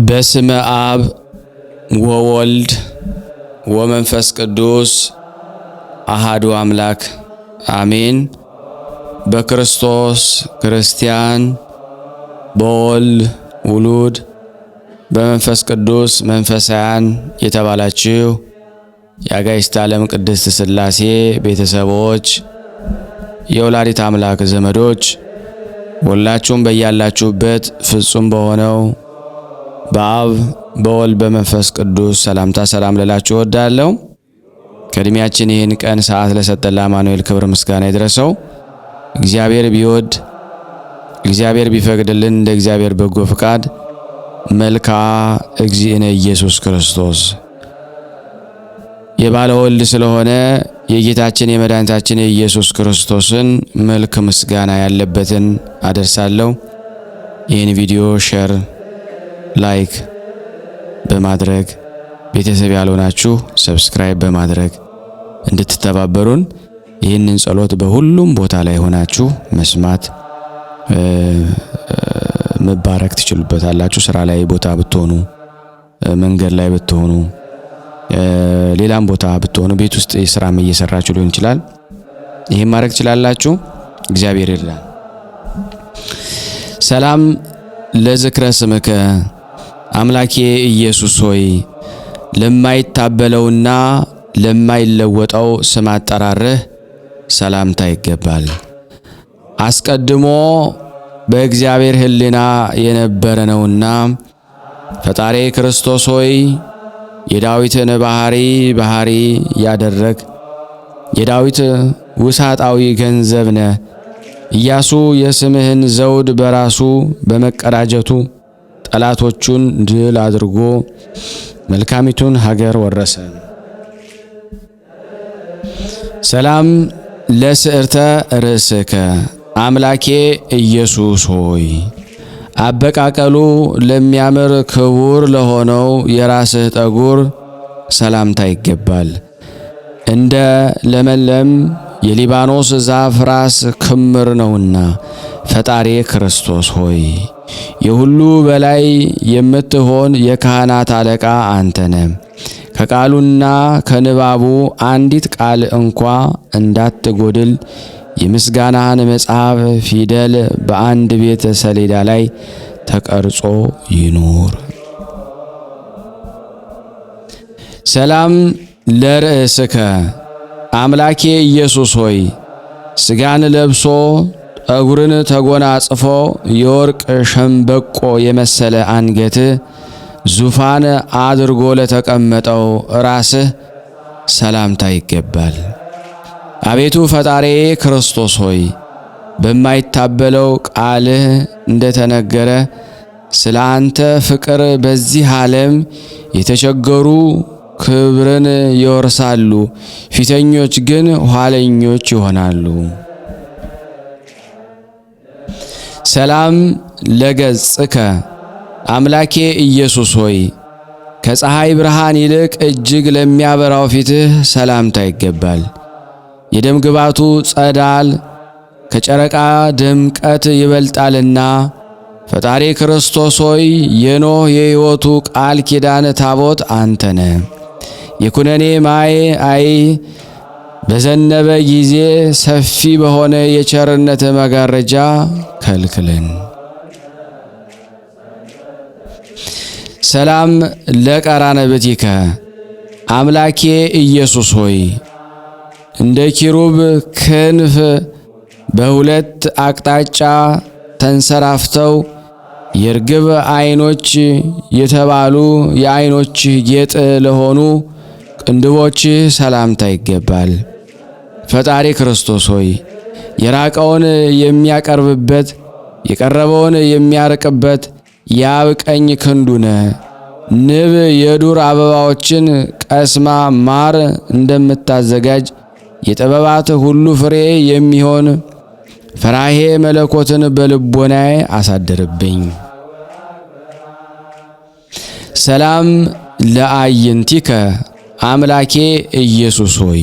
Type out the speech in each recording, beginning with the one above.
በስመ አብ ወወልድ ወመንፈስ ቅዱስ አሃዱ አምላክ አሜን። በክርስቶስ ክርስቲያን፣ በወልድ ውሉድ፣ በመንፈስ ቅዱስ መንፈሳውያን የተባላችሁ የአጋዕዝተ ዓለም ቅድስት ሥላሴ ቤተሰቦች፣ የወላዲተ አምላክ ዘመዶች ሁላችሁም በያላችሁበት ፍጹም በሆነው በአብ በወልድ በመንፈስ ቅዱስ ሰላምታ ሰላም ልላችሁ እወዳለሁ። ከእድሜያችን ይህን ቀን ሰዓት ለሰጠን ለአማኑኤል ክብር ምስጋና ይድረሰው። እግዚአብሔር ቢወድ እግዚአብሔር ቢፈቅድልን እንደ እግዚአብሔር በጎ ፍቃድ መልክዓ እግዚእነ ኢየሱስ ክርስቶስ የባለ ወልድ ስለሆነ የጌታችን የመድኃኒታችን የኢየሱስ ክርስቶስን መልክ ምስጋና ያለበትን አደርሳለሁ። ይህን ቪዲዮ ሼር ላይክ በማድረግ ቤተሰብ ያልሆናችሁ ሰብስክራይብ በማድረግ እንድትተባበሩን፣ ይህንን ጸሎት በሁሉም ቦታ ላይ ሆናችሁ መስማት መባረክ ትችሉበታላችሁ። ስራ ላይ ቦታ ብትሆኑ፣ መንገድ ላይ ብትሆኑ፣ ሌላም ቦታ ብትሆኑ፣ ቤት ውስጥ ስራም እየሰራችሁ ሊሆን ይችላል። ይሄን ማድረግ ትችላላችሁ። እግዚአብሔር ይርዳን። ሰላም ለዝክረ ስምከ አምላኬ ኢየሱስ ሆይ ለማይታበለውና ለማይለወጠው ስም አጠራርህ ሰላምታ ይገባል። አስቀድሞ በእግዚአብሔር ሕሊና የነበረ ነውና ፈጣሪ ክርስቶስ ሆይ የዳዊትን ባህሪ ያደረግ የዳዊት ውሳጣዊ ገንዘብ ነህ። ኢያሱ የስምህን ዘውድ በራሱ በመቀዳጀቱ ጠላቶቹን ድል አድርጎ መልካሚቱን ሀገር ወረሰ። ሰላም ለስዕርተ ርእስከ አምላኬ ኢየሱስ ሆይ አበቃቀሉ ለሚያምር ክቡር ለሆነው የራስህ ጠጉር ሰላምታ ይገባል። እንደ ለመለም የሊባኖስ ዛፍ ራስ ክምር ነውና ፈጣሪ ክርስቶስ ሆይ የሁሉ በላይ የምትሆን የካህናት አለቃ አንተነ። ከቃሉና ከንባቡ አንዲት ቃል እንኳ እንዳትጎድል የምስጋናህን መጽሐፍ ፊደል በአንድ ቤት ሰሌዳ ላይ ተቀርጾ ይኑር። ሰላም ለርእስከ አምላኬ ኢየሱስ ሆይ ሥጋን ለብሶ ጠጉርን ተጎናጽፎ የወርቅ ሸምበቆ የመሰለ አንገት ዙፋን አድርጎ ለተቀመጠው ራስህ ሰላምታ ይገባል። አቤቱ ፈጣሪ ክርስቶስ ሆይ በማይታበለው ቃልህ እንደተነገረ ስለ አንተ ፍቅር በዚህ ዓለም የተቸገሩ ክብርን ይወርሳሉ፣ ፊተኞች ግን ኋለኞች ይሆናሉ። ሰላም ለገጽከ አምላኬ ኢየሱስ ሆይ ከፀሐይ ብርሃን ይልቅ እጅግ ለሚያበራው ፊትህ ሰላምታ ይገባል። የደም ግባቱ ጸዳል ከጨረቃ ድምቀት ይበልጣልና ፈጣሪ ክርስቶስ ሆይ የኖህ የሕይወቱ ቃል ኪዳን ታቦት አንተነ። የኩነኔ ማይ በዘነበ ጊዜ ሰፊ በሆነ የቸርነት መጋረጃ ከልክለን። ሰላም ለቀራንብትከ አምላኬ ኢየሱስ ሆይ እንደ ኪሩብ ክንፍ በሁለት አቅጣጫ ተንሰራፍተው የርግብ ዓይኖች የተባሉ የዓይኖች ጌጥ ለሆኑ ቅንድቦች ሰላምታ ይገባል። ፈጣሪ ክርስቶስ ሆይ የራቀውን የሚያቀርብበት የቀረበውን የሚያርቅበት የአብ ቀኝ ክንዱ ነህ። ንብ የዱር አበባዎችን ቀስማ ማር እንደምታዘጋጅ የጥበባት ሁሉ ፍሬ የሚሆን ፈራሄ መለኮትን በልቦናዬ አሳደርብኝ። ሰላም ለአይንቲከ አምላኬ ኢየሱስ ሆይ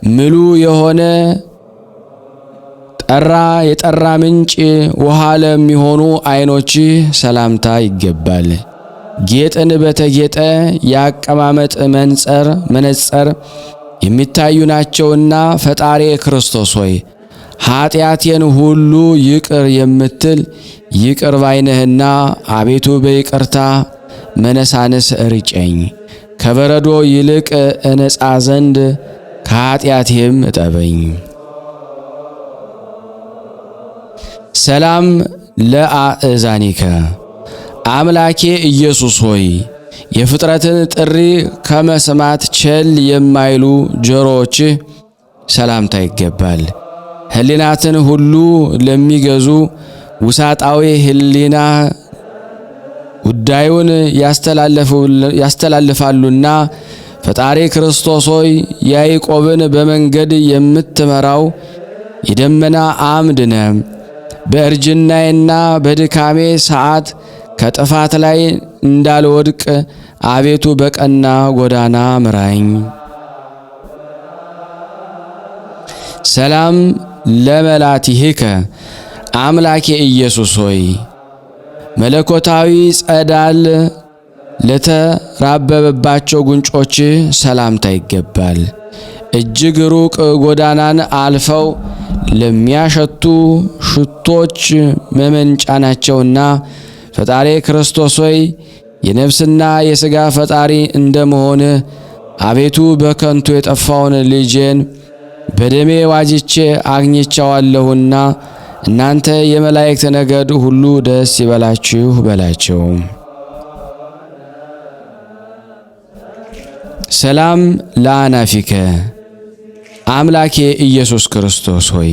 ምሉ የሆነ የጠራ ምንጭ ውሃ ለሚሆኑ ዓይኖች ሰላምታ ይገባል። ጌጥን በተጌጠ የአቀማመጥ መነጽር የሚታዩ ናቸውና ፈጣሪ ክርስቶስ ሆይ ኃጢአቴን ሁሉ ይቅር የምትል ይቅር ባይነህና አቤቱ በይቅርታ መነሳንስ እርጨኝ። ከበረዶ ይልቅ እነጻ ዘንድ ከኃጢአቴም እጠበኝ። ሰላም ለአእዛኒከ አምላኬ ኢየሱስ ሆይ የፍጥረትን ጥሪ ከመስማት ቸል የማይሉ ጆሮዎችህ ሰላምታ ይገባል። ሕሊናትን ሁሉ ለሚገዙ ውሳጣዊ ሕሊና ጉዳዩን ያስተላልፋሉና ፈጣሪ ክርስቶስ ሆይ ያዕቆብን በመንገድ የምትመራው የደመና አምድ ነህ። በእርጅናዬና በድካሜ ሰዓት ከጥፋት ላይ እንዳልወድቅ አቤቱ በቀና ጎዳና ምራኝ። ሰላም ለመላቲሂከ አምላኬ ኢየሱስ ሆይ መለኮታዊ ጸዳል ለተራበበባቸው ጉንጮች ሰላምታ ይገባል። እጅግ ሩቅ ጎዳናን አልፈው ለሚያሸቱ ሽቶች መመንጫ ናቸውና ፈጣሪ ክርስቶስ ሆይ የነፍስና የሥጋ ፈጣሪ እንደመሆን አቤቱ በከንቱ የጠፋውን ልጄን በደሜ ዋጅቼ አግኝቻዋለሁና እናንተ የመላእክት ነገድ ሁሉ ደስ ይበላችሁ በላቸው። ሰላም ለአናፊከ አምላኬ ኢየሱስ ክርስቶስ ሆይ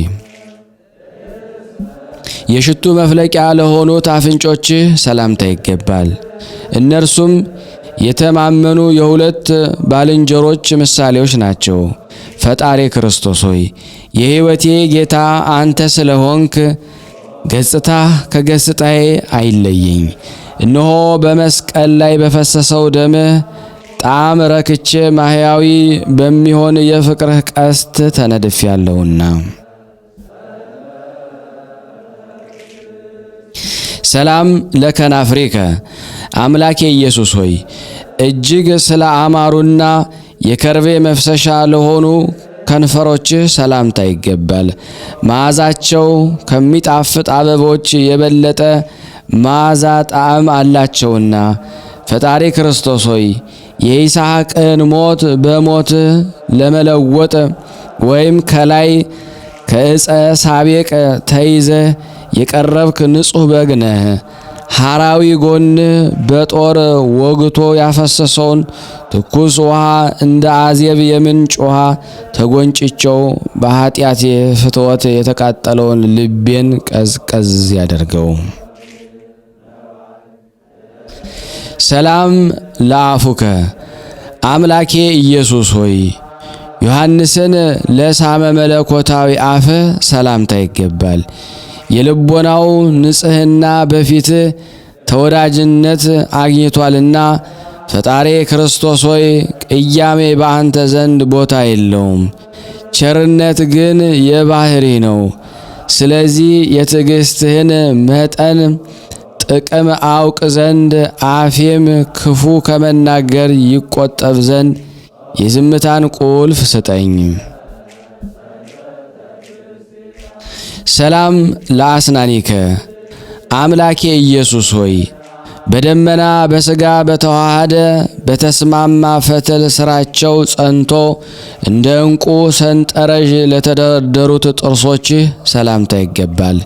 የሽቱ መፍለቂያ ለሆኑት አፍንጮችህ ሰላምታ ይገባል። እነርሱም የተማመኑ የሁለት ባልንጀሮች ምሳሌዎች ናቸው። ፈጣሪ ክርስቶስ ሆይ የሕይወቴ ጌታ አንተ ስለሆንክ ገጽታህ ከገጽታዬ አይለየኝ። እነሆ በመስቀል ላይ በፈሰሰው ደምህ ጣም ረክቼ ማህያዊ በሚሆን የፍቅርህ ቀስት ተነድፌያለሁና። ሰላም ለከናፍሪከ አምላኬ ኢየሱስ ሆይ እጅግ ስለ አማሩና የከርቤ መፍሰሻ ለሆኑ ከንፈሮችህ ሰላምታ ይገባል። መዓዛቸው ከሚጣፍጥ አበቦች የበለጠ መዓዛ ጣዕም አላቸውና ፈጣሪ ክርስቶስ ሆይ የይስሐቅን ሞት በሞት ለመለወጥ ወይም ከላይ ከዕፀ ሳቤቅ ተይዘህ የቀረብክ ንጹሕ በግ ነህ። ሐራዊ ጎን በጦር ወግቶ ያፈሰሰውን ትኩስ ውሃ እንደ አዜብ የምንጭ ውሃ ተጎንጭቸው በኃጢአቴ ፍትወት የተቃጠለውን ልቤን ቀዝቀዝ ያደርገው። ሰላም ለአፉከ አምላኬ ኢየሱስ ሆይ ዮሐንስን ለሳመ መለኮታዊ አፍ ሰላምታ ይገባል። የልቦናው ንጽሕና በፊት ተወዳጅነት አግኝቷልና ፈጣሪ ክርስቶስ ሆይ ቅያሜ በአንተ ዘንድ ቦታ የለውም፣ ቸርነት ግን የባህሪ ነው። ስለዚህ የትዕግሥትህን መጠን ጥቅም አውቅ ዘንድ አፌም ክፉ ከመናገር ይቆጠብ ዘንድ የዝምታን ቁልፍ ስጠኝ። ሰላም ለአስናኒከ አምላኬ ኢየሱስ ሆይ በደመና በሥጋ በተዋሃደ በተስማማ ፈትል ሥራቸው ጸንቶ እንደ ዕንቁ ሰንጠረዥ ለተደረደሩት ጥርሶችህ ሰላምታ ይገባል።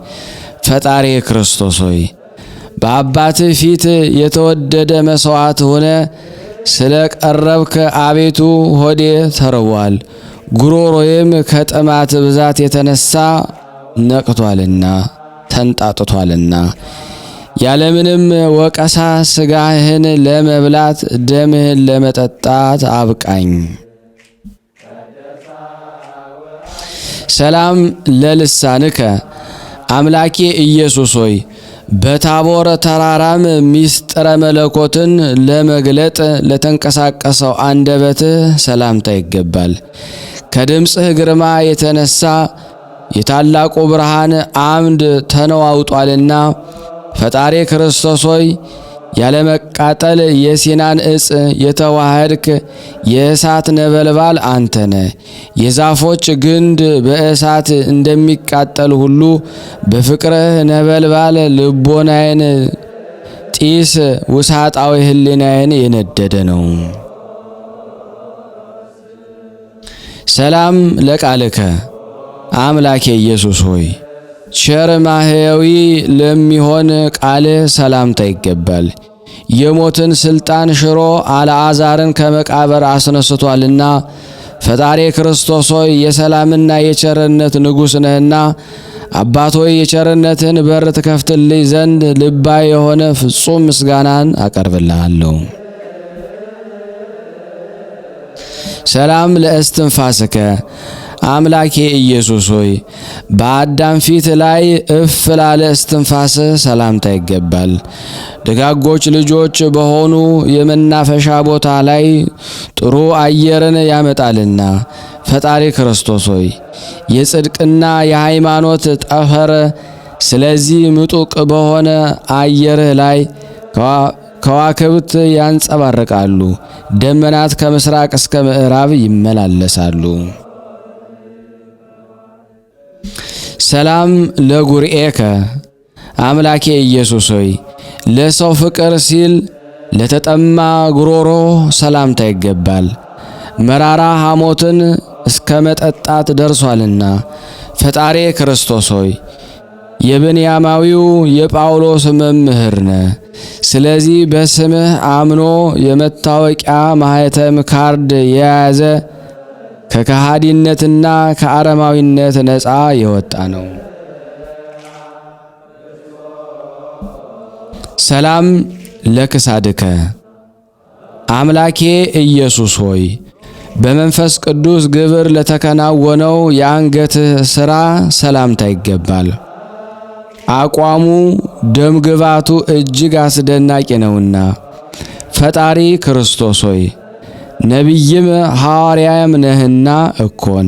ፈጣሪ ክርስቶስ ሆይ በአባትህ ፊት የተወደደ መሥዋዕት ሆነ ስለ ቀረብክ አቤቱ ሆዴ ተርቧል፣ ጉሮሮዬም ከጥማት ብዛት የተነሳ ነቅቷልና ተንጣጥቷልና። ያለምንም ወቀሳ ሥጋህን ለመብላት ደምህን ለመጠጣት አብቃኝ። ሰላም ለልሳንከ አምላኬ ኢየሱስ ሆይ በታቦር ተራራም ሚስጥረ መለኮትን ለመግለጥ ለተንቀሳቀሰው አንደበትህ ሰላምታ ይገባል። ከድምፅህ ግርማ የተነሳ የታላቁ ብርሃን አምድ ተነዋውጧልና ፈጣሪ ክርስቶስ ሆይ ያለመቃጠል የሲናን ዕፅ የተዋሃድክ የእሳት ነበልባል አንተነ። የዛፎች ግንድ በእሳት እንደሚቃጠል ሁሉ በፍቅርህ ነበልባል ልቦናዬን ጢስ ውሳጣዊ ሕሊናዬን የነደደ ነው። ሰላም ለቃልከ አምላኬ ኢየሱስ ሆይ ቸር ማህያዊ ለሚሆን ቃልህ ሰላምታ ይገባል። የሞትን ስልጣን ሽሮ አልዓዛርን ከመቃብር አስነስቷልና ፈጣሪ ክርስቶስ ሆይ የሰላምና የቸርነት ንጉሥ ነህና አባት ሆይ የቸርነትን በር ትከፍትልኝ ዘንድ ልባዊ የሆነ ፍጹም ምስጋናን አቀርብልሃለሁ። ሰላም ለእስትንፋስከ አምላኬ ኢየሱስ ሆይ በአዳም ፊት ላይ እፍ ላለ እስትንፋስ ሰላምታ ይገባል። ደጋጎች ልጆች በሆኑ የመናፈሻ ቦታ ላይ ጥሩ አየርን ያመጣልና ፈጣሪ ክርስቶስ ሆይ የጽድቅና የሃይማኖት ጠፈር ስለዚህ ምጡቅ በሆነ አየርህ ላይ ከዋክብት ያንጸባርቃሉ። ደመናት ከምስራቅ እስከ ምዕራብ ይመላለሳሉ። ሰላም ለጉርኤከ አምላኬ ኢየሱስ ሆይ ለሰው ፍቅር ሲል ለተጠማ ጉሮሮ ሰላምታ ይገባል። መራራ ሐሞትን እስከ መጠጣት ደርሷልና ፈጣሪ ክርስቶስ ሆይ የብንያማዊው የጳውሎስ መምህር ነህ። ስለዚህ በስምህ አምኖ የመታወቂያ ማህተም ካርድ የያዘ ከከሃዲነትና ከአረማዊነት ነፃ የወጣ ነው። ሰላም ለክሳድከ አምላኬ ኢየሱስ ሆይ በመንፈስ ቅዱስ ግብር ለተከናወነው የአንገትህ ሥራ ሰላምታ ይገባል። አቋሙ ደምግባቱ እጅግ አስደናቂ ነውና ፈጣሪ ክርስቶስ ሆይ ነቢይም ሐዋርያም ነህና እኮን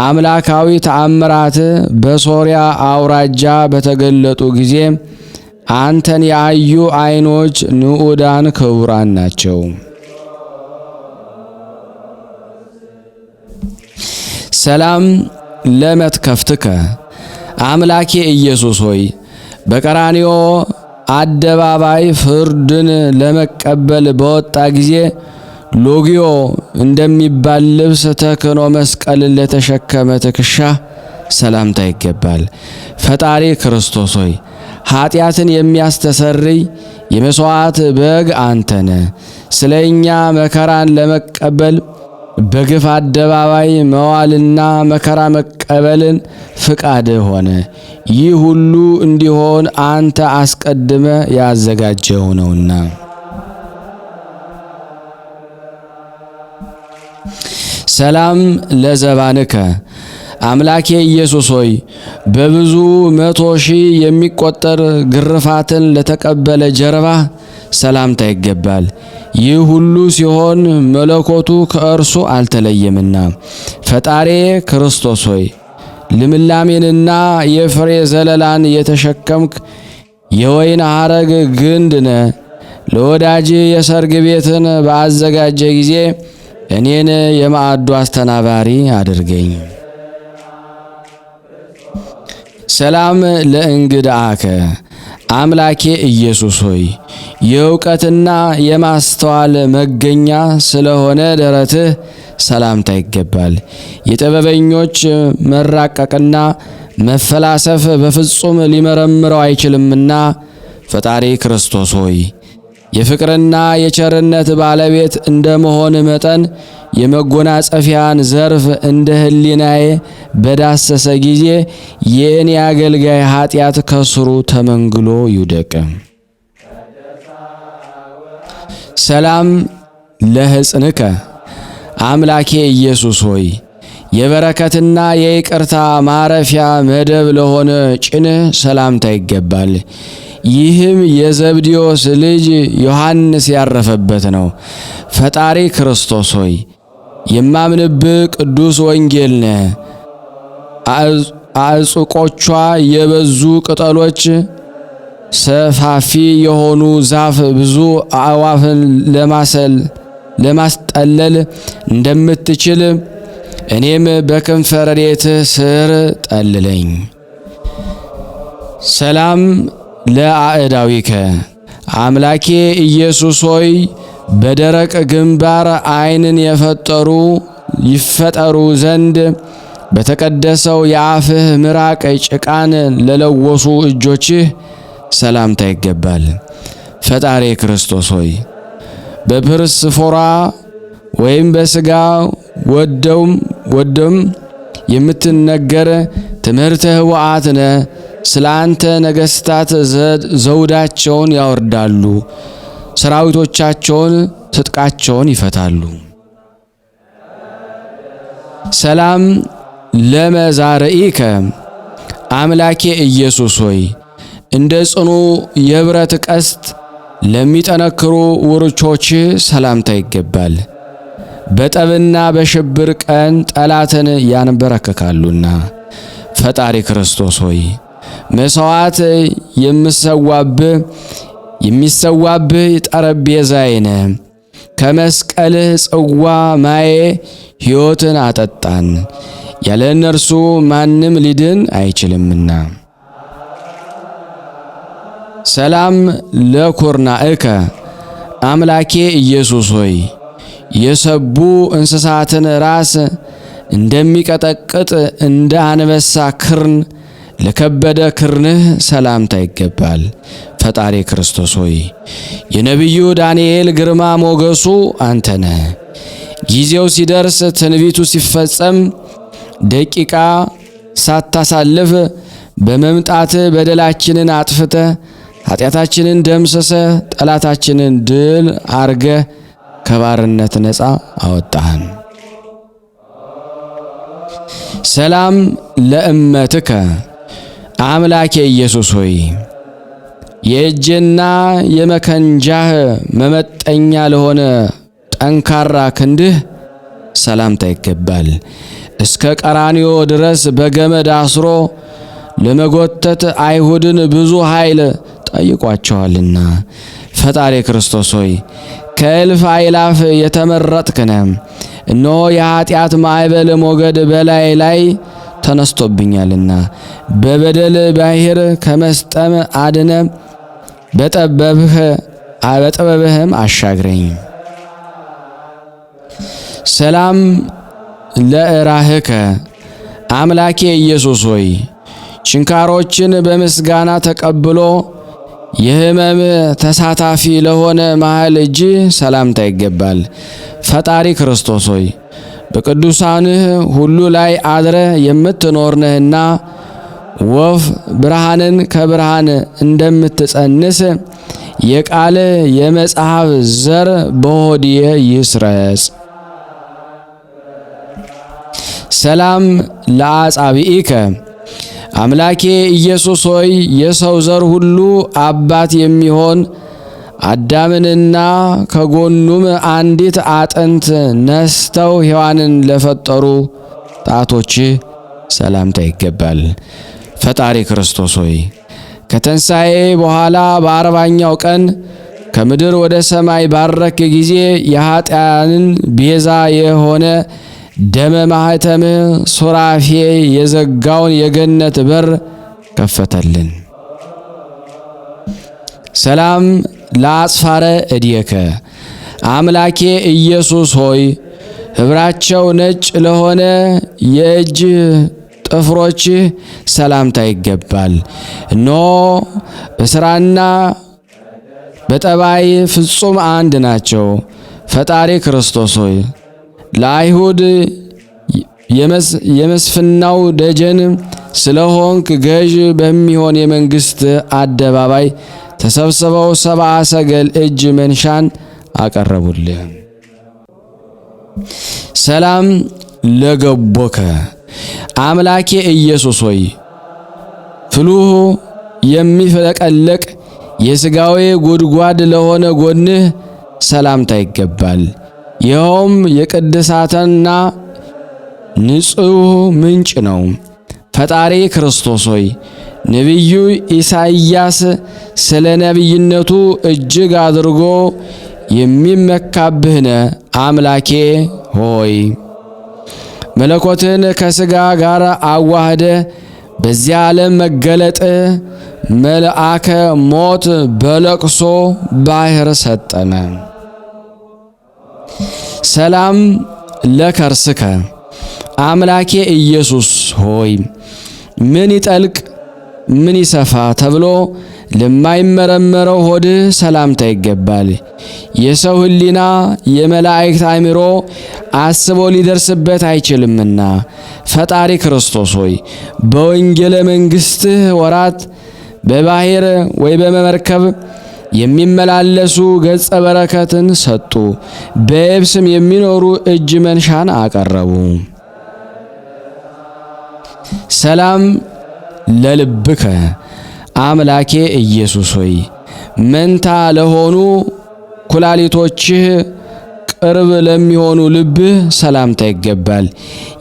አምላካዊ ተአምራት በሶርያ አውራጃ በተገለጡ ጊዜ አንተን ያዩ ዓይኖች ንዑዳን ክቡራን ናቸው። ሰላም ለመትከፍትከ አምላኬ ኢየሱስ ሆይ በቀራንዮ አደባባይ ፍርድን ለመቀበል በወጣ ጊዜ ሎጊዮ እንደሚባል ልብስ ተክኖ መስቀልን ለተሸከመ ትከሻ ሰላምታ ይገባል። ፈጣሪ ክርስቶስ ሆይ ኃጢአትን የሚያስተሰርይ የመሥዋዕት በግ አንተነ። ስለ እኛ መከራን ለመቀበል በግፍ አደባባይ መዋልና መከራ መቀበልን ፍቃድ ሆነ። ይህ ሁሉ እንዲሆን አንተ አስቀድመ ያዘጋጀው ነውና። ሰላም ለዘባንከ አምላኬ ኢየሱስ ሆይ በብዙ 100,000 የሚቆጠር ግርፋትን ለተቀበለ ጀርባ ሰላምታ ይገባል። ይህ ሁሉ ሲሆን መለኮቱ ከእርሱ አልተለየምና ፈጣሪ ክርስቶስ ሆይ ልምላሜንና የፍሬ ዘለላን የተሸከምክ የወይን ሐረግ ግንድ ነህ። ለወዳጅ የሰርግ ቤትን በአዘጋጀ ጊዜ እኔን የማዕዱ አስተናባሪ አድርገኝ። ሰላም ለእንግድአከ አምላኬ ኢየሱስ ሆይ የእውቀትና የማስተዋል መገኛ ስለሆነ ደረትህ ሰላምታ ይገባል። የጥበበኞች መራቀቅና መፈላሰፍ በፍጹም ሊመረምረው አይችልምና ፈጣሪ ክርስቶስ ሆይ የፍቅርና የቸርነት ባለቤት እንደመሆን መጠን የመጎናጸፊያን ዘርፍ እንደ ሕሊናዬ በዳሰሰ ጊዜ የእኔ አገልጋይ ኃጢአት ከስሩ ተመንግሎ ይውደቅ። ሰላም ለሕፅንከ አምላኬ ኢየሱስ ሆይ የበረከትና የይቅርታ ማረፊያ መደብ ለሆነ ጭንህ ሰላምታ ይገባል። ይህም የዘብዴዎስ ልጅ ዮሐንስ ያረፈበት ነው። ፈጣሪ ክርስቶስ ሆይ የማምንብህ ቅዱስ ወንጌል ነህ። አዕጽቆቿ የበዙ ቅጠሎች ሰፋፊ የሆኑ ዛፍ ብዙ አዕዋፍን ለማስጠለል እንደምትችል እኔም በክንፈ ረድኤትህ ስር ጠልለኝ። ሰላም ለአእዳዊከ አምላኬ ኢየሱስ ሆይ በደረቅ ግንባር ዓይንን የፈጠሩ ይፈጠሩ ዘንድ በተቀደሰው የአፍህ ምራቅ ጭቃን ለለወሱ እጆችህ ሰላምታ ይገባል። ፈጣሪ ክርስቶስ ሆይ በጵርስፎራ ወይም በሥጋ ወደም የምትነገር ትምህርተ ኅቡዓት ነህ። ስለ አንተ ነገሥታት ዘውዳቸውን ያወርዳሉ፣ ሰራዊቶቻቸውን ትጥቃቸውን ይፈታሉ። ሰላም ለመዛርኢከ አምላኬ ኢየሱስ ሆይ እንደ ጽኑ የብረት ቀስት ለሚጠነክሩ ውርቾች ሰላምታ ይገባል። በጠብና በሽብር ቀን ጠላትን ያንበረክካሉና። ፈጣሪ ክርስቶስ ሆይ መሥዋዕት የሚሰዋብህ ጠረጴዛዬ ነህ። ከመስቀልህ ጽዋ ማዬ ሕይወትን አጠጣን፣ ያለ እነርሱ ማንም ሊድን አይችልምና። ሰላም ለኩርናእከ አምላኬ ኢየሱስ ሆይ የሰቡ እንስሳትን ራስ እንደሚቀጠቅጥ እንደ አንበሳ ክርን ለከበደ ክርንህ ሰላምታ ይገባል። ፈጣሪ ክርስቶስ ሆይ የነቢዩ ዳንኤል ግርማ ሞገሱ አንተ ነህ። ጊዜው ሲደርስ ትንቢቱ ሲፈጸም ደቂቃ ሳታሳልፍ በመምጣት በደላችንን አጥፍተ ኃጢአታችንን ደምሰሰ ጠላታችንን ድል አርገ ከባርነት ነፃ አወጣህን። ሰላም ለእመትከ አምላኬ ኢየሱስ ሆይ የእጅና የመከንጃህ መመጠኛ ለሆነ ጠንካራ ክንድህ ሰላምታ ይገባል። እስከ ቀራንዮ ድረስ በገመድ አስሮ ለመጎተት አይሁድን ብዙ ኃይል ጠይቋቸዋልና። ፈጣሪ ክርስቶስ ሆይ ከእልፍ አእላፍ የተመረጥክ ነህ። እነሆ የኃጢአት ማዕበል ሞገድ በላይ ላይ ተነስቶብኛልና በበደል ባሕር ከመስጠም አድነ በጥበብህም አሻግረኝ። ሰላም ለእራህከ አምላኬ ኢየሱስ ሆይ ችንካሮችን በምስጋና ተቀብሎ የሕመም ተሳታፊ ለሆነ መሃል እጅ ሰላምታ ይገባል። ፈጣሪ ክርስቶስ ሆይ በቅዱሳንህ ሁሉ ላይ አድረ የምትኖር ነህና ወፍ ብርሃንን ከብርሃን እንደምትጸንስ የቃል የመጽሐፍ ዘር በሆድየ ይስረጽ። ሰላም ለአጻብኢከ አምላኬ ኢየሱስ ሆይ የሰው ዘር ሁሉ አባት የሚሆን አዳምንና ከጎኑም አንዲት አጥንት ነስተው ሔዋንን ለፈጠሩ ጣቶች ሰላምታ ይገባል። ፈጣሪ ክርስቶስ ሆይ ከተንሣኤ በኋላ በአርባኛው ቀን ከምድር ወደ ሰማይ ባረክ ጊዜ የኃጢአንን ቤዛ የሆነ ደመ ማኅተምህ ሱራፌ የዘጋውን የገነት በር ከፈተልን። ሰላም ለአጽፋረ እድየከ አምላኬ ኢየሱስ ሆይ ኅብራቸው ነጭ ለሆነ የእጅ ጥፍሮችህ ሰላምታ ይገባል። እነሆ በሥራና በጠባይ ፍጹም አንድ ናቸው። ፈጣሪ ክርስቶስ ሆይ ለአይሁድ የመስፍናው ደጀን ስለሆንክ ገዥ በሚሆን የመንግሥት አደባባይ ተሰብስበው ሰብአ ሰገል እጅ መንሻን አቀረቡልህ። ሰላም ለገቦከ አምላኬ ኢየሱስ ሆይ ፍሉህ የሚፈለቀለቅ የሥጋዌ ጉድጓድ ለሆነ ጎንህ ሰላምታ ይገባል። ይኸውም የቅድሳትና ንጹሕ ምንጭ ነው። ፈጣሪ ክርስቶስ ሆይ ነቢዩ ኢሳይያስ ስለ ነቢይነቱ እጅግ አድርጎ የሚመካብህነ አምላኬ ሆይ መለኮትን ከሥጋ ጋር አዋህደ በዚያ ዓለም መገለጥ መልአከ ሞት በለቅሶ ባሕር ሰጠመ። ሰላም ለከርስከ አምላኬ ኢየሱስ ሆይ ምን ይጠልቅ ምን ይሰፋ ተብሎ ለማይመረመረው ሆድህ ሰላምታ ይገባል። የሰው ሕሊና የመላእክት አእምሮ አስቦ ሊደርስበት አይችልምና ፈጣሪ ክርስቶስ ሆይ በወንጌለ መንግሥትህ ወራት በባሕር ወይ በመርከብ የሚመላለሱ ገጸ በረከትን ሰጡ። በየብስም የሚኖሩ እጅ መንሻን አቀረቡ። ሰላም ለልብከ አምላኬ ኢየሱስ ሆይ መንታ ለሆኑ ኩላሊቶችህ ቅርብ ለሚሆኑ ልብህ ሰላምታ ይገባል።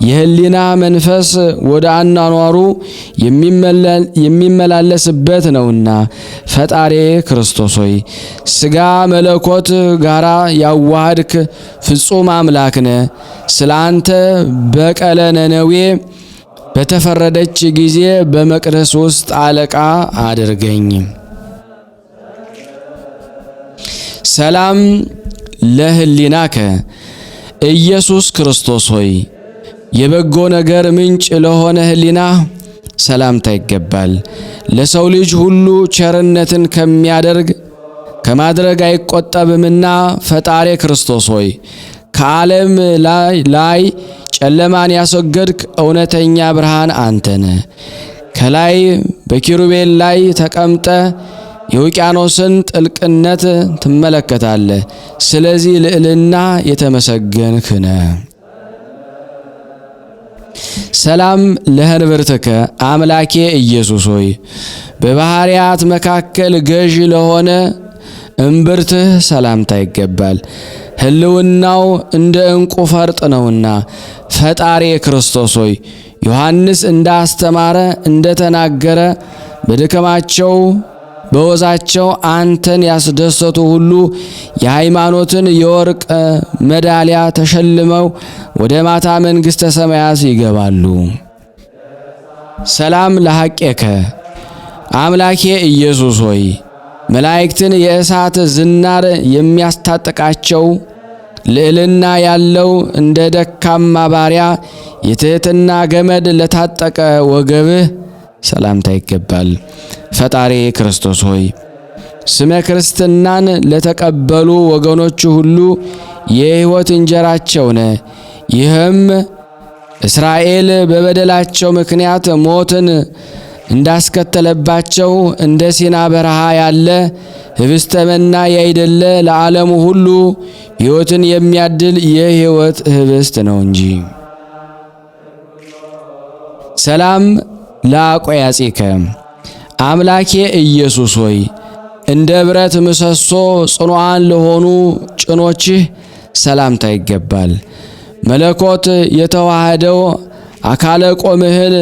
የህሊና መንፈስ ወደ አኗኗሩ የሚመላለስበት ነውና ፈጣሪ ክርስቶስ ሆይ ሥጋ መለኮት ጋራ ያዋሃድክ ፍጹም አምላክ ነህ። ስለ አንተ በቀለ ነነዌ በተፈረደች ጊዜ በመቅደስ ውስጥ አለቃ አድርገኝ። ሰላም ለህሊናከ ኢየሱስ ክርስቶስ ሆይ የበጎ ነገር ምንጭ ለሆነ ህሊና ሰላምታ ይገባል። ለሰው ልጅ ሁሉ ቸርነትን ከማድረግ አይቆጠብምና ፈጣሪ ክርስቶስ ሆይ ከዓለም ላይ ጨለማን ያስወገድክ እውነተኛ ብርሃን አንተነ። ከላይ በኪሩቤል ላይ ተቀምጠ የውቅያኖስን ጥልቅነት ትመለከታለህ። ስለዚህ ልዕልና የተመሰገንክ ነህ። ሰላም ለህንብርትከ አምላኬ ኢየሱስ ሆይ በባህሪያት መካከል ገዥ ለሆነ እምብርትህ ሰላምታ ይገባል። ህልውናው እንደ ዕንቁ ፈርጥ ነውና ፈጣሪ ክርስቶስ ሆይ ዮሐንስ እንዳስተማረ እንደተናገረ በድካማቸው በወዛቸው አንተን ያስደሰቱ ሁሉ የሃይማኖትን የወርቅ ሜዳሊያ ተሸልመው ወደ ማታ መንግሥተ ሰማያት ይገባሉ። ሰላም ለሐቄከ አምላኬ ኢየሱስ ሆይ መላእክትን የእሳት ዝናር የሚያስታጥቃቸው ልዕልና ያለው እንደ ደካማ ባሪያ የትሕትና ገመድ ለታጠቀ ወገብህ ሰላምታ ይገባል። ፈጣሪ ክርስቶስ ሆይ ስመ ክርስትናን ለተቀበሉ ወገኖች ሁሉ የሕይወት እንጀራቸው ነህ። ይህም እስራኤል በበደላቸው ምክንያት ሞትን እንዳስከተለባቸው እንደ ሲና በረሃ ያለ ህብስተ መና ያይደለ ለዓለሙ ሁሉ ሕይወትን የሚያድል የሕይወት ህብስት ነው እንጂ። ሰላም ለአቆያጺከ አምላኬ ኢየሱስ ሆይ እንደ ብረት ምሰሶ ጽኑዓን ለሆኑ ጭኖችህ ሰላምታ ይገባል። መለኮት የተዋሃደው አካለ ቆምህን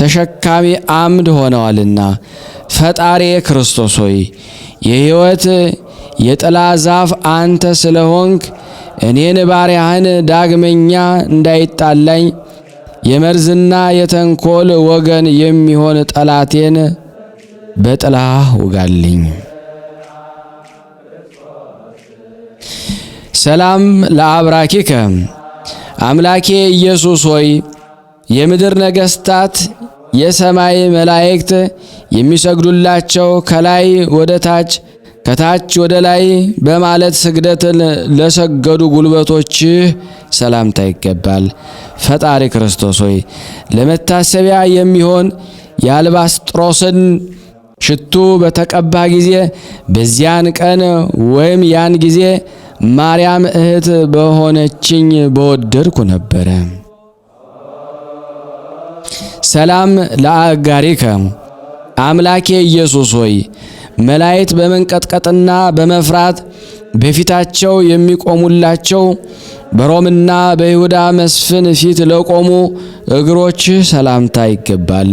ተሸካሚ አምድ ሆነዋልና ፈጣሪ ክርስቶስ ሆይ የሕይወት የጥላ ዛፍ አንተ ስለሆንክ እኔን ባሪያህን ዳግመኛ እንዳይጣላኝ የመርዝና የተንኮል ወገን የሚሆን ጠላቴን በጥላህ ውጋልኝ። ሰላም ለአብራኪከ አምላኬ ኢየሱስ ሆይ የምድር ነገሥታት የሰማይ መላእክት የሚሰግዱላቸው ከላይ ወደ ታች ከታች ወደ ላይ በማለት ስግደትን ለሰገዱ ጉልበቶችህ ሰላምታ ይገባል። ፈጣሪ ክርስቶስ ሆይ ለመታሰቢያ የሚሆን የአልባስጥሮስን ሽቱ በተቀባ ጊዜ በዚያን ቀን ወይም ያን ጊዜ ማርያም እህት በሆነችኝ በወደድኩ ነበረ። ሰላም ለአጋሪከ አምላኬ ኢየሱስ ሆይ መላእክት በመንቀጥቀጥና በመፍራት በፊታቸው የሚቆሙላቸው በሮምና በይሁዳ መስፍን ፊት ለቆሙ እግሮች ሰላምታ ይገባል።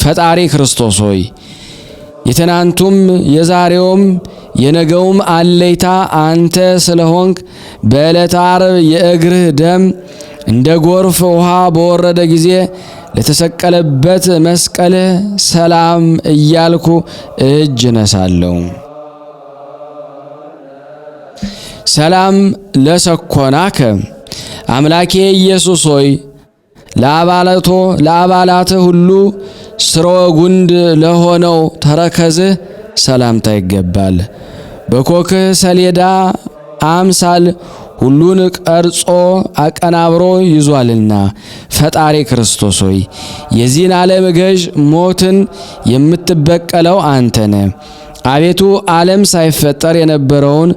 ፈጣሪ ክርስቶስ ሆይ የትናንቱም የዛሬውም የነገውም አለይታ አንተ ስለሆንክ በዕለተ ዓርብ የእግርህ ደም እንደ ጎርፍ ውሃ በወረደ ጊዜ ለተሰቀለበት መስቀልህ ሰላም እያልኩ እጅ ነሳለሁ። ሰላም ለሰኮናከ አምላኬ ኢየሱስ ሆይ ለአባላትህ ሁሉ ስርወ ጉንድ ለሆነው ተረከዝህ ሰላምታ ይገባል። በኮክህ ሰሌዳ አምሳል ሁሉን ቀርጾ አቀናብሮ ይዟልና ፈጣሪ ክርስቶስ ሆይ የዚህን ዓለም ገዥ ሞትን የምትበቀለው አንተነ። አቤቱ ዓለም ሳይፈጠር የነበረውን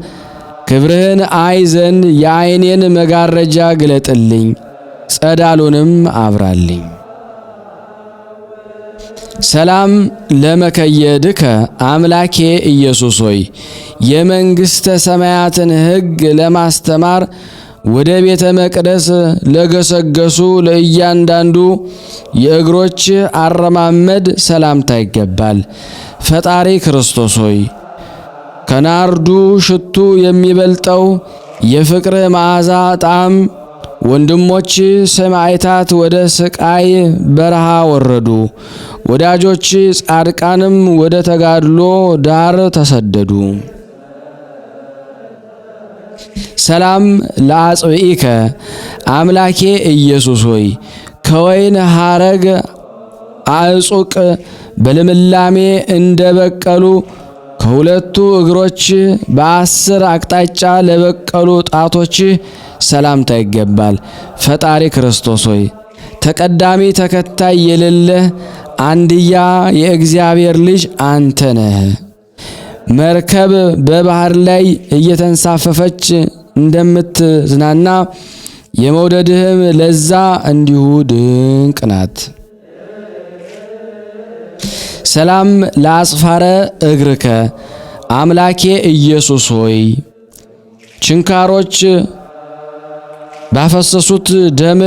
ክብርህን አይ ዘንድ የዓይኔን መጋረጃ ግለጥልኝ፣ ጸዳሉንም አብራልኝ። ሰላም ለመከየድከ አምላኬ ኢየሱስ ሆይ የመንግሥተ ሰማያትን ሕግ ለማስተማር ወደ ቤተ መቅደስ ለገሰገሱ ለእያንዳንዱ የእግሮች አረማመድ ሰላምታ ይገባል። ፈጣሪ ክርስቶስ ሆይ ከናርዱ ሽቱ የሚበልጠው የፍቅር መዓዛ ጣዕም ወንድሞች ሰማዕታት ወደ ስቃይ በረሃ ወረዱ፣ ወዳጆች ጻድቃንም ወደ ተጋድሎ ዳር ተሰደዱ። ሰላም ለአጽብኢከ አምላኬ ኢየሱስ ሆይ ከወይን ሐረግ አዕጹቅ በልምላሜ እንደበቀሉ ከሁለቱ እግሮች በ10 አቅጣጫ ለበቀሉ ጣቶች ሰላምታ ይገባል። ፈጣሪ ክርስቶስ ሆይ ተቀዳሚ ተከታይ የሌለህ አንድያ የእግዚአብሔር ልጅ አንተ ነህ። መርከብ በባህር ላይ እየተንሳፈፈች እንደምትዝናና የመውደድህም ለዛ እንዲሁ ድንቅ ናት። ሰላም ለአጽፋረ እግርከ አምላኬ ኢየሱስ ሆይ ችንካሮች ባፈሰሱት ደም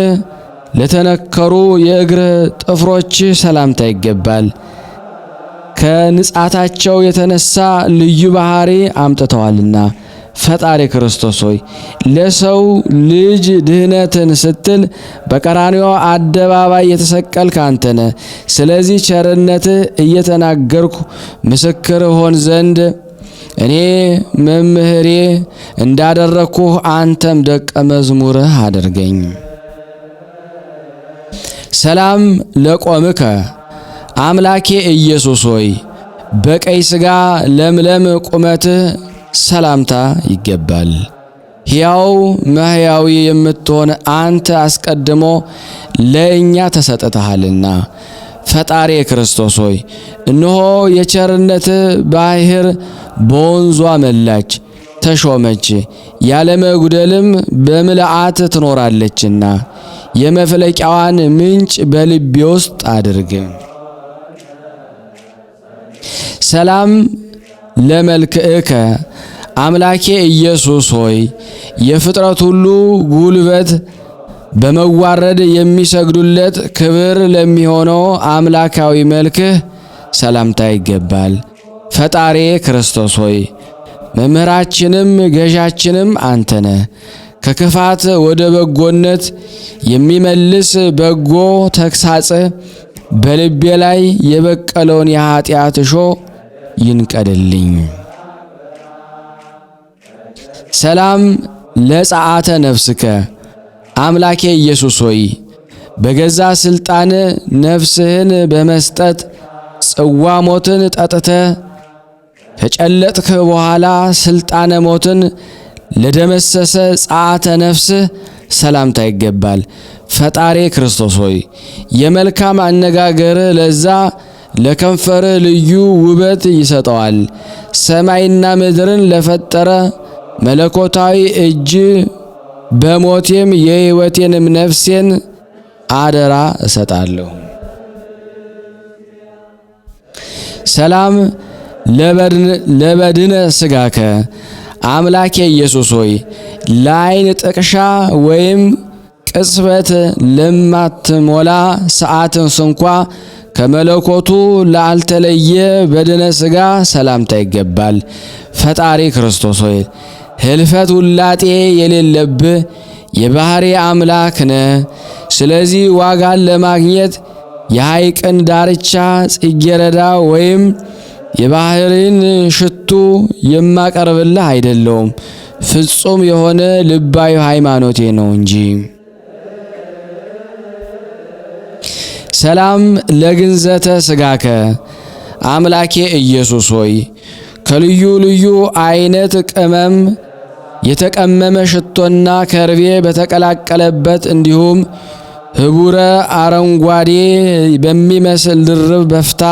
ለተነከሩ የእግር ጥፍሮች ሰላምታ ይገባል። ከንጻታቸው የተነሳ ልዩ ባህሪ አምጥተዋልና ፈጣሪ ክርስቶስ ሆይ ለሰው ልጅ ድህነትን ስትል በቀራንዮ አደባባይ የተሰቀልክ አንተ ነህ። ስለዚህ ቸርነትህ እየተናገርኩ ምስክር ሆን ዘንድ እኔ መምህሬ እንዳደረግኩህ አንተም ደቀ መዝሙርህ አድርገኝ። ሰላም ለቆምከ አምላኬ ኢየሱስ ሆይ በቀይ ሥጋ ለምለም ቁመትህ ሰላምታ ይገባል። ሕያው መሕያዊ የምትሆን አንተ አስቀድሞ ለእኛ ተሰጥተሃልና ፈጣሪ ክርስቶስ ሆይ እነሆ የቸርነትህ ባሕር በወንዟ መላች ተሾመች፣ ያለ መጉደልም በምልአት ትኖራለችና የመፍለቂያዋን ምንጭ በልቤ ውስጥ አድርግ። ሰላም ለመልክዕከ አምላኬ ኢየሱስ ሆይ የፍጥረት ሁሉ ጉልበት በመዋረድ የሚሰግዱለት ክብር ለሚሆነው አምላካዊ መልክህ ሰላምታ ይገባል። ፈጣሪ ክርስቶስ ሆይ መምህራችንም ገዣችንም አንተ ነህ። ከክፋት ወደ በጎነት የሚመልስ በጎ ተግሳጽ በልቤ ላይ የበቀለውን የኃጢአት እሾህ ይንቀድልኝ። ሰላም ለጸአተ ነፍስከ አምላኬ ኢየሱስ ሆይ በገዛ ስልጣን ነፍስህን በመስጠት ጽዋ ሞትን ጠጥተ ከጨለጥክ በኋላ ስልጣነ ሞትን ለደመሰሰ ጸአተ ነፍስህ ሰላምታ ይገባል። ፈጣሪ ክርስቶስ ሆይ የመልካም አነጋገር ለዛ ለከንፈር ልዩ ውበት ይሰጠዋል። ሰማይና ምድርን ለፈጠረ መለኮታዊ እጅ በሞቴም የሕይወቴንም ነፍሴን አደራ እሰጣለሁ። ሰላም ለበድነ ሥጋከ አምላኬ ኢየሱስ ሆይ ለዓይን ጥቅሻ ወይም ቅጽበት ለማትሞላ ሰዓትን ስንኳ ከመለኮቱ ላልተለየ በድነ ሥጋ ሰላምታ ይገባል። ፈጣሪ ክርስቶስ ሆይ ህልፈት ውላጤ የሌለብህ የባህሪ አምላክ ነህ። ስለዚህ ዋጋን ለማግኘት የሐይቅን ዳርቻ ጽጌረዳ ወይም የባህርን ሽቱ የማቀርብልህ አይደለውም፣ ፍጹም የሆነ ልባዊ ሃይማኖቴ ነው እንጂ። ሰላም ለግንዘተ ሥጋከ አምላኬ ኢየሱስ ሆይ ከልዩ ልዩ አይነት ቅመም የተቀመመ ሽቶና ከርቤ በተቀላቀለበት እንዲሁም ህቡረ አረንጓዴ በሚመስል ድርብ በፍታ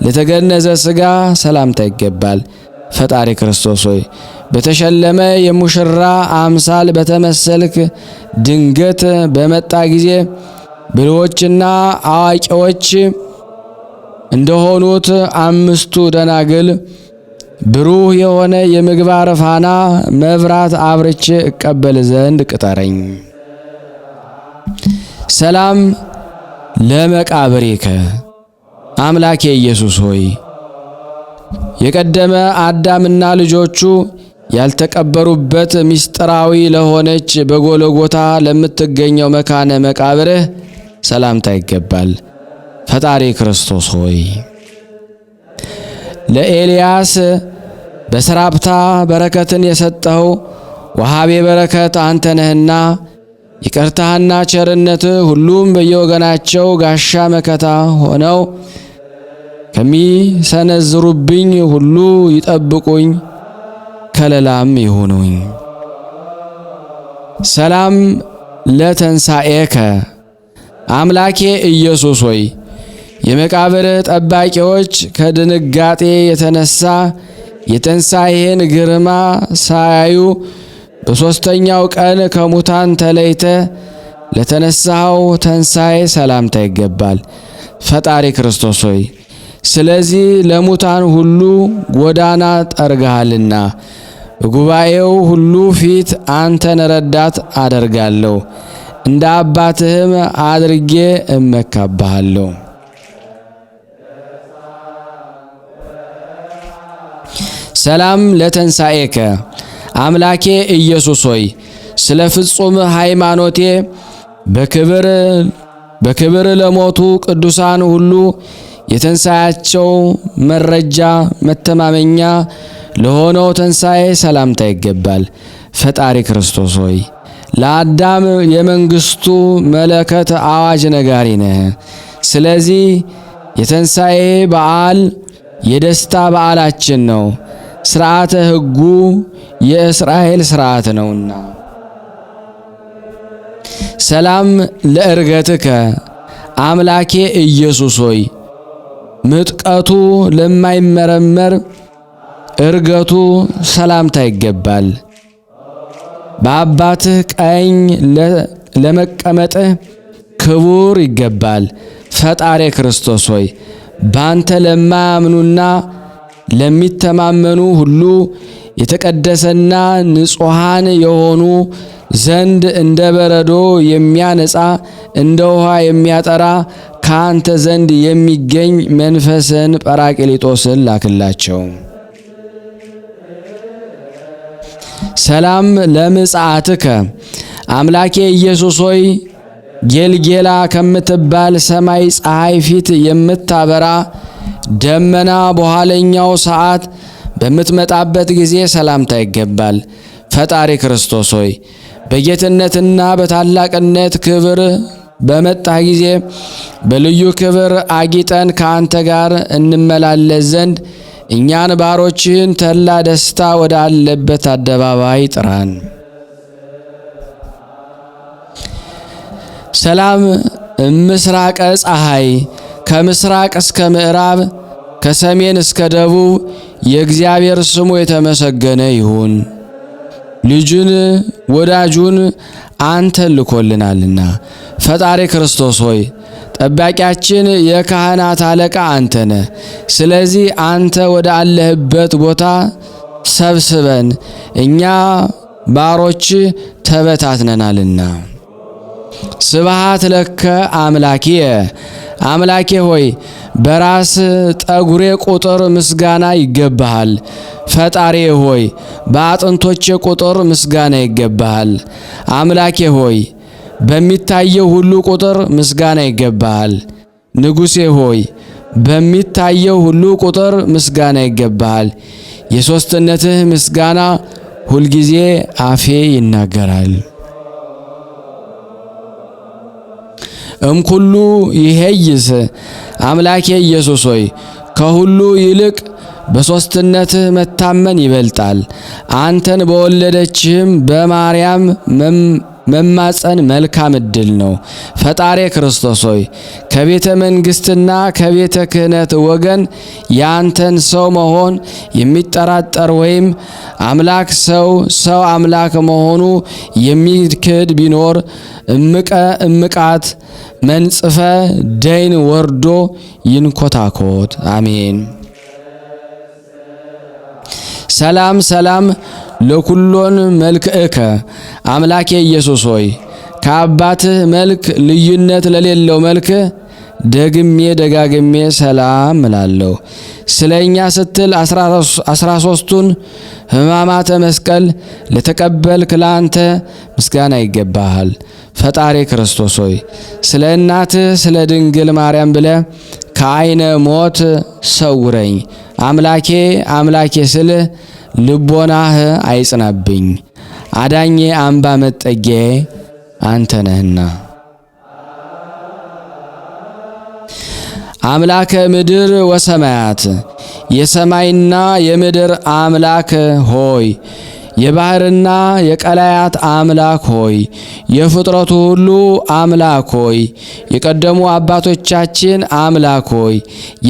ለተገነዘ ሥጋ ሰላምታ ይገባል። ፈጣሪ ክርስቶስ ሆይ በተሸለመ የሙሽራ አምሳል በተመሰልክ ድንገት በመጣ ጊዜ ብልሆችና አዋቂዎች እንደሆኑት አምስቱ ደናግል ብሩህ የሆነ የምግባር ፋና መብራት አብርቼ እቀበል ዘንድ ቅጠረኝ። ሰላም ለመቃብሬከ አምላኬ ኢየሱስ ሆይ የቀደመ አዳምና ልጆቹ ያልተቀበሩበት ምስጢራዊ ለሆነች በጎልጎታ ለምትገኘው መካነ መቃብርህ ሰላምታ ይገባል። ፈጣሪ ክርስቶስ ሆይ ለኤልያስ በሰራፕታ በረከትን የሰጠው ወሃቤ በረከት አንተ ነህና ይቅርታህና ቸርነትህ ሁሉም በየወገናቸው ጋሻ መከታ ሆነው ከሚሰነዝሩብኝ ሁሉ ይጠብቁኝ፣ ከለላም ይሁኑኝ። ሰላም ለተንሣኤከ አምላኬ ኢየሱስ ሆይ የመቃብር ጠባቂዎች ከድንጋጤ የተነሳ የተንሣኤህን ግርማ ሳያዩ በሦስተኛው ቀን ከሙታን ተለይተ ለተነሳው ተንሣኤ ሰላምታ ይገባል። ፈጣሪ ክርስቶስ ሆይ ስለዚህ ለሙታን ሁሉ ጎዳና ጠርገሃልና በጉባኤው ሁሉ ፊት አንተን ረዳት አደርጋለሁ፣ እንደ አባትህም አድርጌ እመካብሃለሁ። ሰላም ለተንሣኤከ አምላኬ ኢየሱስ ሆይ ስለ ፍጹም ሃይማኖቴ በክብር ለሞቱ ቅዱሳን ሁሉ የተንሣኤያቸው መረጃ መተማመኛ ለሆነው ተንሣኤ ሰላምታ ይገባል። ፈጣሪ ክርስቶስ ሆይ ለአዳም የመንግስቱ መለከት አዋጅ ነጋሪ ነህ። ስለዚህ የተንሣኤ በዓል የደስታ በዓላችን ነው። ሥርዓተ ሕጉ የእስራኤል ሥርዓት ነውና። ሰላም ለዕርገትከ አምላኬ ኢየሱስ ሆይ ምጥቀቱ ለማይመረመር ዕርገቱ ሰላምታ ይገባል። በአባትህ ቀኝ ለመቀመጥህ ክቡር ይገባል። ፈጣሪ ክርስቶስ ሆይ ባንተ ለማያምኑና ለሚተማመኑ ሁሉ የተቀደሰና ንጹሃን የሆኑ ዘንድ እንደ በረዶ የሚያነጻ እንደ ውሃ የሚያጠራ ካንተ ዘንድ የሚገኝ መንፈስን ጰራቅሊጦስን ላክላቸው። ሰላም ለምጽአትከ አምላኬ ኢየሱስ ሆይ ጌልጌላ ከምትባል ሰማይ ፀሐይ ፊት የምታበራ ደመና በኋለኛው ሰዓት በምትመጣበት ጊዜ ሰላምታ ይገባል። ፈጣሪ ክርስቶስ ሆይ በጌትነትና በታላቅነት ክብር በመጣህ ጊዜ በልዩ ክብር አጊጠን ከአንተ ጋር እንመላለስ ዘንድ እኛን ባሮችህን ተላ ደስታ ወደ አለበት አደባባይ ጥራን። ሰላም ምስራቀ ፀሐይ ከምስራቅ እስከ ምዕራብ ከሰሜን እስከ ደቡብ የእግዚአብሔር ስሙ የተመሰገነ ይሁን። ልጁን ወዳጁን አንተ ልኮልናልና። ፈጣሪ ክርስቶስ ሆይ ጠባቂያችን የካህናት አለቃ አንተ ነህ። ስለዚህ አንተ ወደ አለህበት ቦታ ሰብስበን፣ እኛ ባሮች ተበታትነናልና። ስብሃት ለከ አምላኪየ አምላኬ ሆይ በራስ ጠጉሬ ቁጥር ምስጋና ይገባሃል። ፈጣሪ ሆይ በአጥንቶቼ ቁጥር ምስጋና ይገባሃል። አምላኬ ሆይ በሚታየው ሁሉ ቁጥር ምስጋና ይገባሃል። ንጉሴ ሆይ በሚታየው ሁሉ ቁጥር ምስጋና ይገባሃል። የሦስትነትህ ምስጋና ሁልጊዜ አፌ ይናገራል። እምኩሉ ይሄይስ አምላኬ ኢየሱስ ሆይ ከሁሉ ይልቅ በሦስትነትህ መታመን ይበልጣል። አንተን በወለደችህም በማርያም መማፀን መልካም ዕድል ነው። ፈጣሪ ክርስቶስ ሆይ ከቤተ መንግሥትና ከቤተ ክህነት ወገን ያንተን ሰው መሆን የሚጠራጠር ወይም አምላክ ሰው አምላክ መሆኑ የሚክድ ቢኖር እምቃት መንጽፈ ደይን ወርዶ ይንኮታኮት። አሜን። ሰላም ሰላም ለኩሎን መልክእከ አምላኬ ኢየሱስ ሆይ ከአባትህ መልክ ልዩነት ለሌለው መልክ ደግሜ ደጋግሜ ሰላም እላለሁ። ስለኛ ስትል 13ቱን ሕማማተ መስቀል ለተቀበልክ ላንተ ምስጋና ይገባሃል። ፈጣሪ ክርስቶስ ሆይ ስለ እናትህ ስለ ድንግል ማርያም ብለ ከዓይነ ሞት ሰውረኝ። አምላኬ ስልህ ልቦናህ አይጽናብኝ። አዳኜ አምባ መጠጊያዬ አንተ ነህና። አምላከ ምድር ወሰማያት የሰማይና የምድር አምላክ ሆይ የባህርና የቀላያት አምላክ ሆይ የፍጥረቱ ሁሉ አምላክ ሆይ የቀደሙ አባቶቻችን አምላክ ሆይ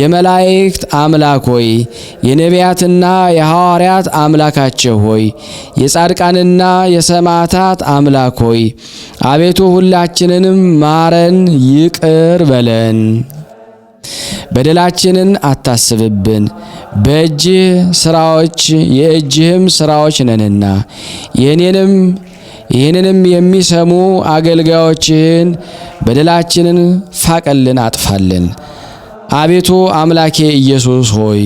የመላእክት አምላክ ሆይ የነቢያትና የሐዋርያት አምላካቸው ሆይ የጻድቃንና የሰማዕታት አምላክ ሆይ አቤቱ ሁላችንንም ማረን፣ ይቅር በለን። በደላችንን አታስብብን፣ በእጅህ ስራዎች የእጅህም ስራዎች ነንና። ይህንንም የሚሰሙ አገልጋዮችህን በደላችንን ፋቀልን፣ አጥፋልን። አቤቱ አምላኬ ኢየሱስ ሆይ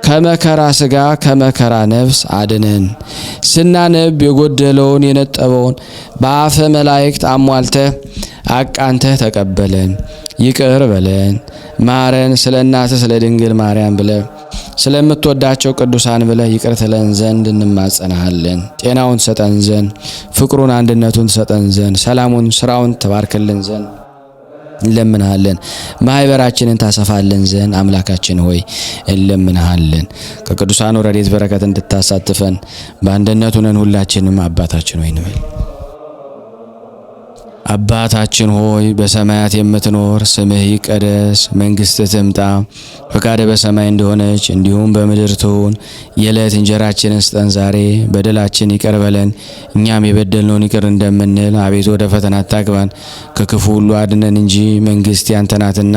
ከመከራ ሥጋ ከመከራ ነፍስ አድነን። ስናነብ የጎደለውን የነጠበውን በአፈ መላእክት አሟልተህ አቃንተህ ተቀበለን፣ ይቅር በለን፣ ማረን። ስለ እናትህ ስለ ድንግል ማርያም ብለህ ስለምትወዳቸው ቅዱሳን ብለህ ይቅር ትለን ዘንድ እንማጸናሃለን። ጤናውን ትሰጠን ዘንድ፣ ፍቅሩን አንድነቱን ትሰጠን ዘንድ፣ ሰላሙን ስራውን ተባርክልን ዘንድ እንለምንሃለን። ማህበራችንን ታሰፋልን ዘንድ አምላካችን ሆይ እንለምንሃለን። ከቅዱሳኑ ረድኤት በረከት እንድታሳትፈን በአንድነት ሆነን ሁላችንም አባታችን ሆይ እንበል። አባታችን ሆይ በሰማያት የምትኖር፣ ስምህ ይቀደስ፣ መንግሥትህ ትምጣ፣ ፈቃድህ በሰማይ እንደሆነች እንዲሁም በምድር ትሁን። የዕለት እንጀራችንን ስጠን ዛሬ፣ በደላችን ይቅር በለን እኛም የበደልነውን ይቅር እንደምንል፣ አቤቱ ወደ ፈተና አታግባን ከክፉ ሁሉ አድነን እንጂ መንግሥት ያንተ ናትና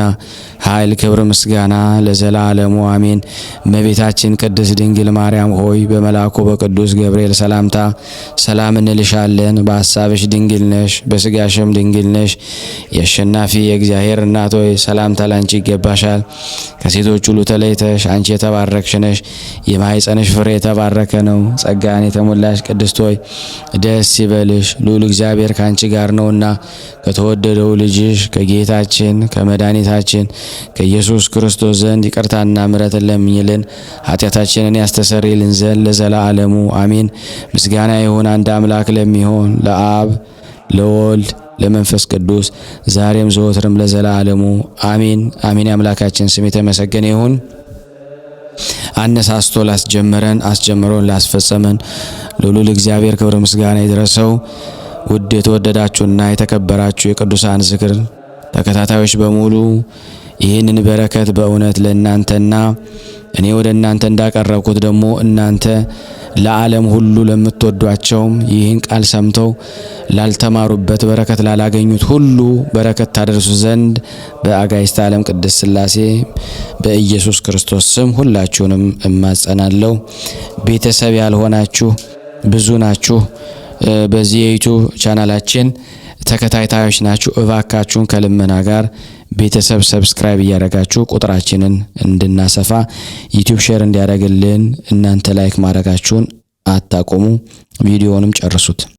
ኃይል፣ ክብር፣ ምስጋና ለዘላለሙ አሜን። እመቤታችን ቅድስት ድንግል ማርያም ሆይ በመልአኩ በቅዱስ ገብርኤል ሰላምታ ሰላም እንልሻለን። በሐሳብሽ ድንግል ነሽ፣ በሥጋሽም ድንግል ነሽ። የአሸናፊ የእግዚአብሔር እናት ሆይ ሰላምታ ላንቺ ይገባሻል። ከሴቶች ሁሉ ተለይተሽ አንቺ የተባረክሽ ነሽ፣ የማኅፀንሽ ፍሬ የተባረከ ነው። ጸጋን የተሞላሽ ቅድስት ሆይ ደስ ይበልሽ፣ ልዑል እግዚአብሔር ካንቺ ጋር ነውና ከተወደደው ልጅሽ ከጌታችን ከመድኃኒታችን ከኢየሱስ ክርስቶስ ዘንድ ይቅርታና ምሕረትን ለምኝልን ኃጢአታችንን ያስተሰርይልን ዘንድ ለዘላለሙ አሜን። ምስጋና ይሁን አንድ አምላክ ለሚሆን ለአብ ለወልድ ለመንፈስ ቅዱስ ዛሬም ዘወትርም ለዘላለሙ አሜን አሜን። የአምላካችን ስም የተመሰገነ ይሁን። አነሳስቶ ላስጀመረን አስጀምሮን ላስፈጸመን ለልዑል እግዚአብሔር ክብር ምስጋና ይድረሰው። ውድ የተወደዳችሁና የተከበራችሁ የቅዱሳን ዝክር ተከታታዮች በሙሉ ይህንን በረከት በእውነት ለእናንተና እኔ ወደ እናንተ እንዳቀረብኩት ደግሞ እናንተ ለዓለም ሁሉ ለምትወዷቸውም ይህን ቃል ሰምተው ላልተማሩበት በረከት ላላገኙት ሁሉ በረከት ታደርሱ ዘንድ በአጋዕዝተ ዓለም ቅድስት ሥላሴ በኢየሱስ ክርስቶስ ስም ሁላችሁንም እማጸናለሁ። ቤተሰብ ያልሆናችሁ ብዙ ናችሁ። በዚህ የዩቲዩብ ቻናላችን ተከታታዮች ናችሁ። እባካችሁን ከልመና ጋር ቤተሰብ ሰብስክራይብ እያደረጋችሁ ቁጥራችንን እንድናሰፋ ዩቲዩብ ሼር እንዲያደርግልን እናንተ ላይክ ማድረጋችሁን አታቆሙ። ቪዲዮውንም ጨርሱት።